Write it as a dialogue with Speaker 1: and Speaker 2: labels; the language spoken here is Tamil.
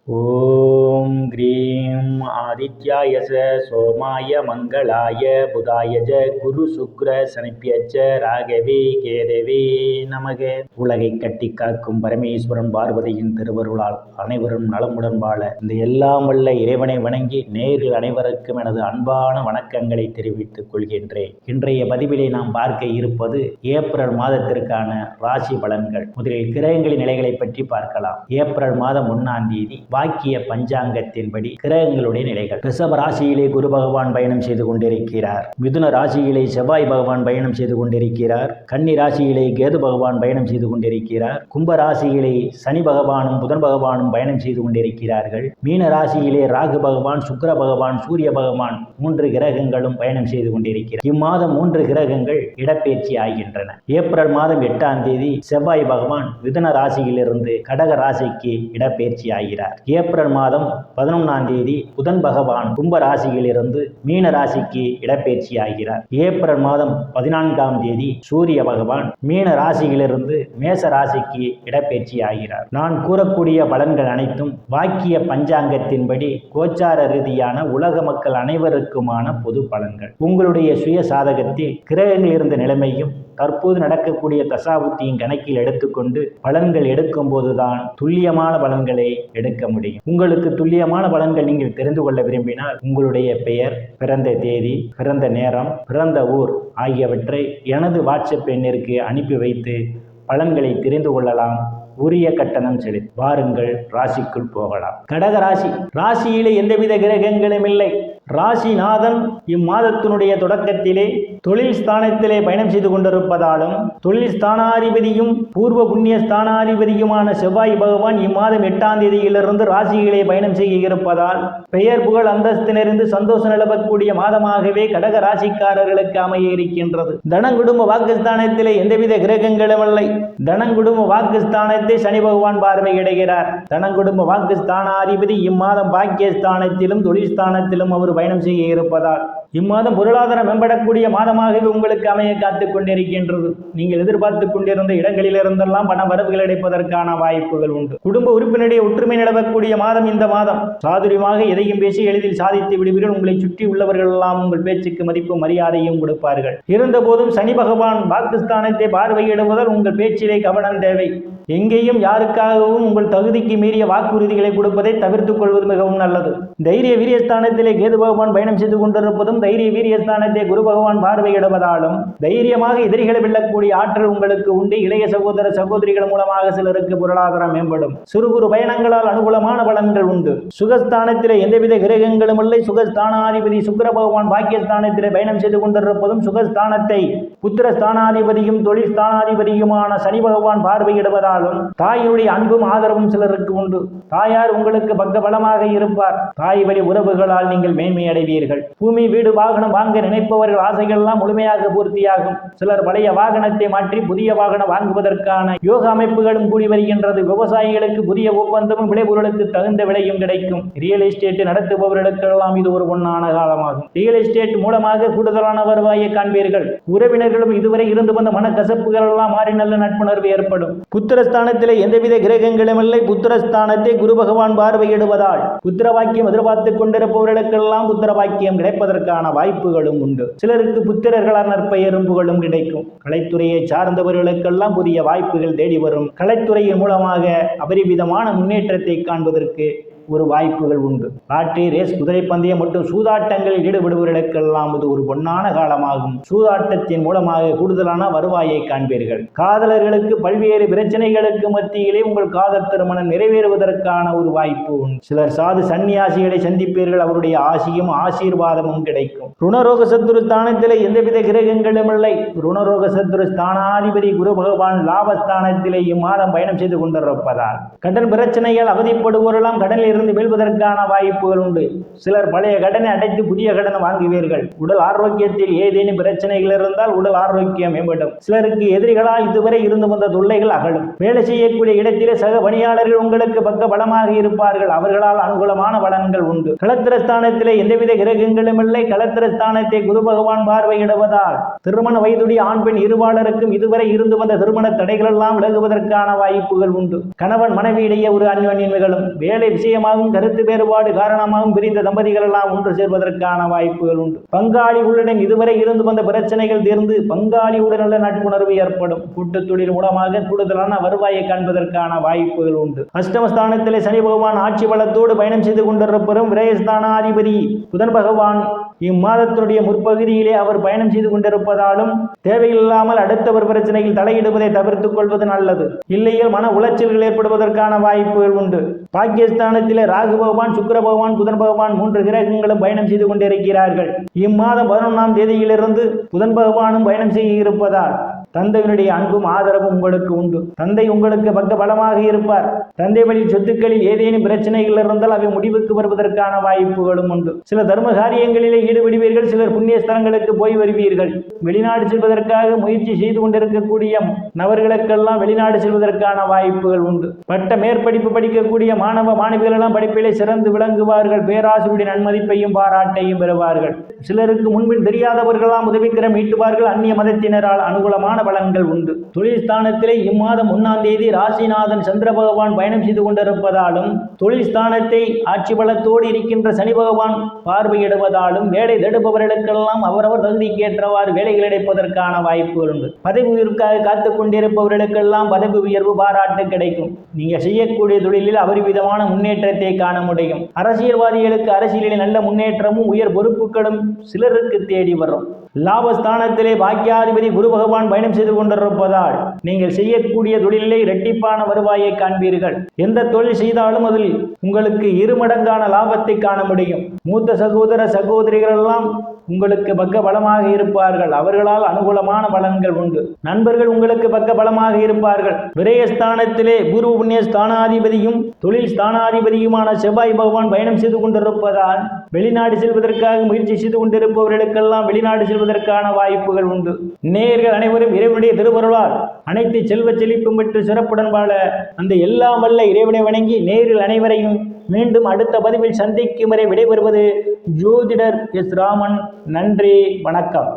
Speaker 1: ஓம் க்ரீம் ஆதித்யாய சோமாய மங்களாய புதாய குரு சுக்ர சனிப்பியச்ச ராகவே கேதவே நமக. உலகை கட்டி காக்கும் பரமேஸ்வரன் பார்வதியின் திருவருளால் அனைவரும் நலமுடன் வாழ இந்த எல்லாம் வல்ல இறைவனை வணங்கி நேர்கள் அனைவருக்கும் எனது அன்பான வணக்கங்களை தெரிவித்துக் கொள்கின்றேன். இன்றைய பதிவிலே நாம் பார்க்க இருப்பது ஏப்ரல் மாதத்திற்கான ராசி பலன்கள். முதலில் கிரகங்களின் நிலைகளை பற்றி பார்க்கலாம். ஏப்ரல் மாதம் 1ஆம் தேதி வாக்கிய பஞ்சாங்கத்தின்படி கிரகங்களுடைய நிலைகள். ரிஷப ராசியிலே குரு பகவான் பயணம் செய்து கொண்டிருக்கிறார். மிதுன ராசியிலே செவ்வாய் பகவான் பயணம் செய்து கொண்டிருக்கிறார். கன்னி ராசியிலே கேது பகவான் பயணம் செய்து கொண்டிருக்கிறார். கும்ப ராசியிலே சனி பகவானும் புதன் பகவானும் பயணம் செய்து கொண்டிருக்கிறார்கள். மீன ராசியிலே ராகு பகவான், சுக்கிர பகவான், சூரிய பகவான் 3 கிரகங்களும் பயணம் செய்து கொண்டிருக்கிறார். இம்மாதம் 3 கிரகங்கள் இடப்பெயர்ச்சி ஆகின்றன. ஏப்ரல் மாதம் 8ஆம் தேதி செவ்வாய் பகவான் மிதுன ராசியிலிருந்து கடக ராசிக்கு இடப்பெயர்ச்சி ஆகிறார். ஏப்ரல் மாதம் 11ஆம் தேதி புதன் பகவான் கும்ப ராசியிலிருந்து மீன ராசிக்கு இடப்பெயர்ச்சி ஆகிறார். ஏப்ரல் மாதம் 14ஆம் தேதி சூரிய பகவான் மீன ராசியிலிருந்து மேச ராசிக்கு இடப்பெயர்ச்சி ஆகிறார். நான் கூறக்கூடிய பலன்கள் அனைத்தும் வாக்கிய பஞ்சாங்கத்தின்படி கோச்சார ரீதியான உலக மக்கள் அனைவருக்குமான பொது பலன்கள். உங்களுடைய சுய சாதகத்தில் கிரகங்கள் இருந்த நிலைமையும் தற்போது நடக்கக்கூடிய தசாபுத்தியின் கணக்கில் எடுத்துக்கொண்டு பலன்கள் எடுக்கும் போதுதான் துல்லியமான பலன்களை எடுக்க முடியும். உங்களுக்கு துல்லியமான பலன்கள் நீங்கள் தெரிந்து கொள்ள விரும்பினால் உங்களுடைய பெயர், பிறந்த தேதி, பிறந்த நேரம், பிறந்த ஊர் ஆகியவற்றை எனது வாட்ஸ்அப் எண்ணிற்கு அனுப்பி வைத்து பலன்களை தெரிந்து கொள்ளலாம். உரிய கட்டணம் செலுத்தி வாருங்கள், ராசிக்குள் போகலாம். கடக ராசி. ராசியிலே எந்தவித கிரகங்களும் இல்லை. ராசிநாதன் இம்மாதத்தினுடைய தொடக்கத்திலே தொழில் ஸ்தானத்திலே பயணம் செய்து கொண்டிருப்பதாலும் தொழில் ஸ்தானாதிபதியும் பூர்வ புண்ணிய ஸ்தானாதிபதியுமான செவ்வாய் பகவான் இம்மாதம் 8ஆம் தேதியிலிருந்து ராசியிலே பயணம் செய்ய இருப்பதால் பெயர் புகழ் அந்தஸ்து நிறைந்து சந்தோஷம் நிலவக்கூடிய மாதமாகவே கடக ராசிக்காரர்களுக்கு அமைய இருக்கின்றது. தனங்குடும்ப வாக்குஸ்தானத்திலே எந்தவித கிரகங்களும் இல்லை. தனங்குடும்ப வாக்குஸ்தானத்தை சனி பகவான் பார்வையிடுகிறார். தனங்குடும்ப வாக்குஸ்தானாதிபதி இம்மாதம் பாக்கியஸ்தானத்திலும் தொழில் ஸ்தானத்திலும் அவர் பயணம் செய்ய இருப்பதால் இம்மாதம் பொருளாதாரம் மேம்படக்கூடிய மாதமாகவே உங்களுக்கு அமைய காத்துக் கொண்டிருக்கின்றது. நீங்கள் எதிர்பார்த்து கொண்டிருந்த இடங்களிலிருந்தெல்லாம் பண வரவுகள் கிடைப்பதற்கான வாய்ப்புகள் உண்டு. குடும்ப உறுப்பினருடைய ஒற்றுமை நிலவக்கூடிய மாதம் இந்த மாதம். சாதுரியமாக எதையும் பேசி எளிதில் சாதித்து விடுவீர்கள். உங்களை சுற்றி உள்ளவர்கள் எல்லாம் உங்கள் பேச்சுக்கு மதிப்பும் மரியாதையும் கொடுப்பார்கள். இருந்த போதும் சனி பகவான் பாகிஸ்தானத்தை பார்வையிடுவதால் உங்கள் பேச்சிலே கவனம் தேவை. எங்கேயும் யாருக்காகவும் உங்கள் தகுதிக்கு மீறிய வாக்குறுதிகளை கொடுப்பதை தவிர்த்துக் கொள்வது மிகவும் நல்லது. தைரிய வீரியஸ்தானத்திலே கேது பகவான் பயணம் செய்து கொண்டிருப்பதும் தைரிய வீரியஸ்தானத்தை குரு பகவான் பார்வையிடுவதாலும் தைரியமாக எதிரிகளை வெல்லக்கூடிய ஆற்றல் உங்களுக்கு உண்டு. இளைய சகோதர சகோதரிகள் மூலமாக சிலருக்கு பொருளாதாரம் மேம்படும். சிறு குறு பயணங்களால் அனுகூலமான பலன்கள் உண்டு. சுகஸ்தானத்திலே எந்தவித கிரகங்களும் இல்லை. சுகஸ்தானாதிபதி சுக்கிர பகவான் பாக்கியஸ்தானத்திலே பயணம் செய்து கொண்டிருப்பதும் சுகஸ்தானத்தை புத்திர ஸ்தானாதிபதியும் தொழில் ஸ்தானாதிபதியுமான சனி பகவான் பார்வையிடுவதால் தாயினுடைய அன்பும் ஆதரவும் சிலருக்கு உண்டு. தாயார் உங்களுக்கு பக்க பலமாக இருப்பார். தாய் வழி உறவுகளால் நீங்கள் மேன்மை அடைவீர்கள். பூமி, வீடு, வாகனம் வாங்க நினைப்பவர்கள் ஆசைகள் எல்லாம் முழுமையாக பூர்த்தியாகும். சிலர் பழைய வாகனத்தை மாற்றி புதிய வாகனம் வாங்குவதற்கான யோக அமைப்புகளும் கூடி வருகின்றது. விவசாயிகளுக்கு புதிய ஒப்பந்தமும் விளைபொருளுக்கு தகுந்த விலையும் கிடைக்கும். ரியல் எஸ்டேட் நடத்துபவர்களுக்கெல்லாம் இது ஒரு பொன்னான காலமாகும். ரியல் எஸ்டேட் மூலமாக கூடுதலான வருவாயை காண்பீர்கள். உறவினர்களும் இதுவரை இருந்து வந்த மனக்கசப்புகள் எல்லாம் மாறி நல்ல நட்புணர்வு ஏற்படும். புத்திரஸ்தானத்திலே எந்தவித கிரகங்களும் இல்லை. புத்திரஸ்தானத்தை குரு பகவான் பார்வையிடுவதால் புத்திர வாக்கியம் எதிர்பார்த்துக் கொண்டிருப்பவர்களுக்கெல்லாம் புத்திர வாக்கியம் கிடைப்பதற்கான வாய்ப்புகளும் உண்டு. சிலருக்கு புத்திரர்களால் நற்பெயரும் புகழும் கிடைக்கும். கலைத்துறையை சார்ந்தவர்களுக்கெல்லாம் புதிய வாய்ப்புகள் தேடி வரும். கலைத்துறையின் மூலமாக அபரிவிதமான முன்னேற்றத்தை காண்பதற்கு ஒரு வாய்ப்புகள் உண்டு. லாட்டரி, ரேஸ், குதிரை பந்தயம் மற்றும் சூதாட்டங்களில் ஈடுபடுபவர்களுக்கெல்லாம் இது ஒரு பொன்னான காலமாகும். சூதாட்டத்தின் மூலமாக கூடுதலான வருவாயை காண்பீர்கள். காதலர்களுக்கு பல்வேறு பிரச்சனைகளுக்கு மத்தியிலே உங்கள் காதல் திருமணம் நிறைவேறுவதற்கான ஒரு வாய்ப்பு உண்டு. சிலர் சாது சன்னியாசிகளை சந்திப்பீர்கள். அவருடைய ஆசியும் ஆசீர்வாதமும் கிடைக்கும். ருணரோக சத்துரு ஸ்தானத்திலே எந்தவித கிரகங்களும் இல்லை. ருணரோக சத்துரு ஸ்தானாதிபதி குரு பகவான் லாபஸ்தானத்திலே இம்மாதம் பயணம் செய்து கொண்டிருப்பதால் கடன் பிரச்சனைகள் அவதிப்படுவோரெல்லாம் கடனில் இருந்து மீள்வதற்கான வாய்ப்புகள் உண்டு. சிலர் பழைய கடனை அடைத்து புதிய கடனை வாங்குவீர்கள். உடல் ஆரோக்கியத்தில் ஏதேனும் பிரச்சனைகள் இருந்தால் உடல் ஆரோக்கியம் மேம்படும். சிலருக்கு எதிரிகளால் இதுவரை இருந்து வந்த தொல்லைகள் அகலும். வேலை செய்யக்கூடிய இடத்திலே சக பணியாளர்கள் உங்களுக்கு பக்க பலமாக இருப்பார்கள். அவர்களால் அனுகூலமான பலன்கள் உண்டு. களத்திரஸ்தானத்திலே எந்தவித கிரகங்களும் இல்லை. களத்திரஸ்தானத்தை குரு பகவான் பார்வையிடுவதால் திருமண வயதுடைய ஆண் பெண் இருபாலருக்கும் இதுவரை இருந்து வந்த திருமண தடைகள் எல்லாம் விலகுவதற்கான வாய்ப்புகள் உண்டு. கணவன் மனைவியிடையே ஒரு அந்யோன்யம் நிகழும். வேலை விஷயம் காரணமாகவும் கருத்து வேறுபாடு காரணமாகவும் பிரிந்த தம்பதிகள் எல்லாம் ஒன்று சேர்வதற்கான வாய்ப்புகள் உண்டு. பங்காளிகளுடன் இதுவரை இருந்து வந்த பிரச்சனைகள் தீர்ந்து பங்காளியுடன் நல்ல நட்புணர்வு ஏற்படும். கூட்டுத் தொழில் மூலமாக கூடுதலான வருவாயை காண்பதற்கான வாய்ப்புகள் உண்டு. அஷ்டமஸ்தானத்திலே சனி பகவான் ஆட்சி பலத்தோடு பயணம் செய்து கொண்டிருப்பதும் விரயஸ்தானாதிபதி புதன் பகவான் இம்மாதத்தினுடைய முற்பகுதியிலே அவர் பயணம் செய்து கொண்டிருப்பதாலும் தேவையில்லாமல் அடுத்தவர் பிரச்சனையில் தலையிடுவதை தவிர்த்துக் கொள்வது நல்லது. இல்லையில் மன உளைச்சல்கள் ஏற்படுவதற்கான வாய்ப்புகள் உண்டு. பாகிஸ்தானத்திலே ராகு பகவான் சுக்கிர பகவான் புதன் பகவான் 3 கிரகங்களும் பயணம் செய்து கொண்டிருக்கிறார்கள். இம்மாதம் 11ஆம் தேதியிலிருந்து புதன் பகவானும் பயணம் செய்ய இருப்பதால் தந்தையினுடைய அன்பும் ஆதரவும் உங்களுக்கு உண்டு. தந்தை உங்களுக்கு பக்க பலமாக இருப்பார். தந்தை வழி சொத்துக்களில் ஏதேனும் பிரச்சனைகள் இருந்தால் அவை முடிவுக்கு வருவதற்கான வாய்ப்புகளும் உண்டு. சில தர்ம காரியங்களிலே ஈடுபடுவீர்கள். சிலர் புண்ணிய ஸ்தலங்களுக்கு போய் வருவீர்கள். வெளிநாடு செல்வதற்காக முயற்சி செய்து கொண்டிருக்கக்கூடிய நபர்களுக்கெல்லாம் வெளிநாடு செல்வதற்கான வாய்ப்புகள் உண்டு. பட்ட மேற்படிப்பு படிக்கக்கூடிய மாணவ மாணவிகள் எல்லாம் படிப்பிலே சிறந்து விளங்குவார்கள். பேராசிரியருடைய நன்மதிப்பையும் பாராட்டையும் பெறுவார்கள். சிலருக்கு முன்பின் தெரியாதவர்களாம் உதவிக்கரம் ஈட்டுவார்கள். அந்நிய மதத்தினரால் அனுகூலமான பலன்கள் உண்டு. தொழில் ஸ்தானத்திலே இம்மாதம் 1ஆம் தேதி ராசிநாதன் சந்திர பகவான் பயணம் செய்து கொண்டிருப்பதாலும் தொழில் ஸ்தானத்தை ஆட்சி பலத்தோடு இருக்கின்ற சனி பகவான் பார்வையிடுவதாலும் வேலை தேடுபவர்களுக்கெல்லாம் அவரவர் தகுதிக்கேற்றவாறு வேலைகள் கிடைப்பதற்கான வாய்ப்புகள் உண்டு. பதவி உயர்வுக்காக காத்துக் கொண்டிருப்பவர்களுக்கெல்லாம் பதவி உயர்வு பாராட்டு கிடைக்கும். நீங்க செய்யக்கூடிய தொழிலில் அபரிவிதமான முன்னேற்றத்தை காண முடியும். அரசியல்வாதிகளுக்கு அரசியலில் நல்ல முன்னேற்றமும் உயர் பொறுப்புகளும் சிலருக்கு தேடி வரும். லாபஸ்தானத்திலே பாக்கியாதிபதி குரு பகவான் பயணம் செய்து கொண்டிருப்பதால் நீங்கள் செய்யக்கூடிய தொழிலிலே இரட்டிப்பான வருவாயை காண்பீர்கள். எந்த தொழில் செய்தாலும் அதில் உங்களுக்கு 2 மடங்கான லாபத்தை காண முடியும். மூத்த சகோதர சகோதரிகள் எல்லாம் உங்களுக்கு பக்க பலமாக இருப்பார்கள். அவர்களால் அனுகூலமான பலன்கள் உண்டு. நண்பர்கள் உங்களுக்கு பக்க பலமாக இருப்பார்கள். விரயஸ்தானத்திலே பூர்வ புண்ணிய ஸ்தானாதிபதியும் தொழில் ஸ்தானாதிபதியுமான செவ்வாய் பகவான் பயணம் செய்து கொண்டிருப்பதால் வெளிநாடு செல்வதற்காக முயற்சி செய்து கொண்டிருப்பவர்களுக்கெல்லாம் வெளிநாடு செல்வதற்கான வாய்ப்புகள் உண்டு. நேயர்கள் அனைவரும் இறைவனுடைய திருவருளால் அனைத்து செல்வ செழிப்பும் பெற்று சிறப்புடன் வாழ அந்த எல்லாம் வல்ல இறைவனை வணங்கி நேயர்கள் அனைவரையும் மீண்டும் அடுத்த பதிவில் சந்திக்கும் வரை விடைபெறுவது ஜோதிடர் எஸ் ராமன். நன்றி, வணக்கம்.